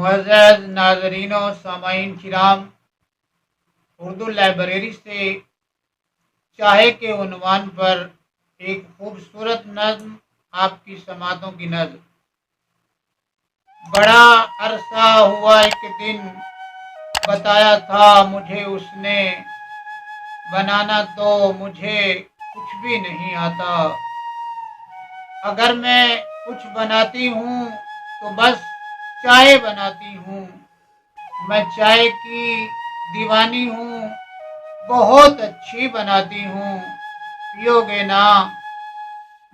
मुअज़्ज़ज़ नाज़रीन और सामाईन किराम, उर्दू लाइब्रेरी से चाहे के उन्वान पर एक खूबसूरत नज़्म आपकी समातों की नज़्म। बड़ा अरसा हुआ एक दिन बताया था मुझे उसने, बनाना तो मुझे कुछ भी नहीं आता। अगर मैं कुछ बनाती हूँ तो बस चाय बनाती हूँ। मैं चाय की दीवानी हूँ, बहुत अच्छी बनाती हूँ, पियोगे ना?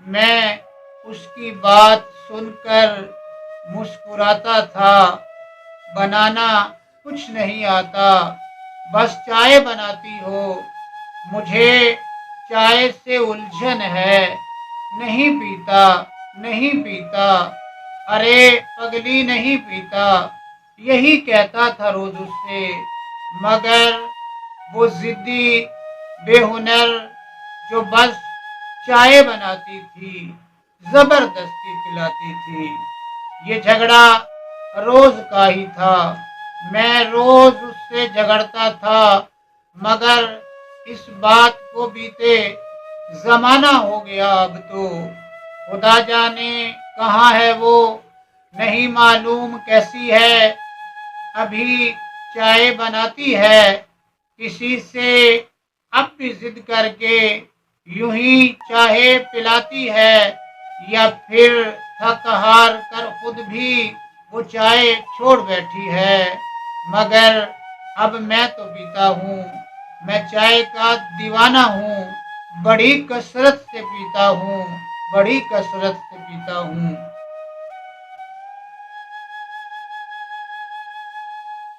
मैं उसकी बात सुनकर मुस्कुराता था। बनाना कुछ नहीं आता, बस चाय बनाती हो। मुझे चाय से उलझन है, नहीं पीता, नहीं पीता, अरे पगली नहीं पीता, यही कहता था रोज उससे। मगर वो जिद्दी बेहुनर जो बस चाय बनाती थी, जबरदस्ती पिलाती थी। ये झगड़ा रोज का ही था, मैं रोज उससे झगड़ता था। मगर इस बात को बीते जमाना हो गया अब तो। खुदा जाने कहाँ है वो, नहीं मालूम कैसी है। अभी चाय बनाती है किसी से, अब भी जिद करके यूं ही चाहे पिलाती है। या फिर थक हार कर खुद भी वो चाय छोड़ बैठी है। मगर अब मैं तो पीता हूँ, मैं चाय का दीवाना हूँ, बड़ी कसरत से पीता हूँ, बड़ी कसरत से पीता हूँ।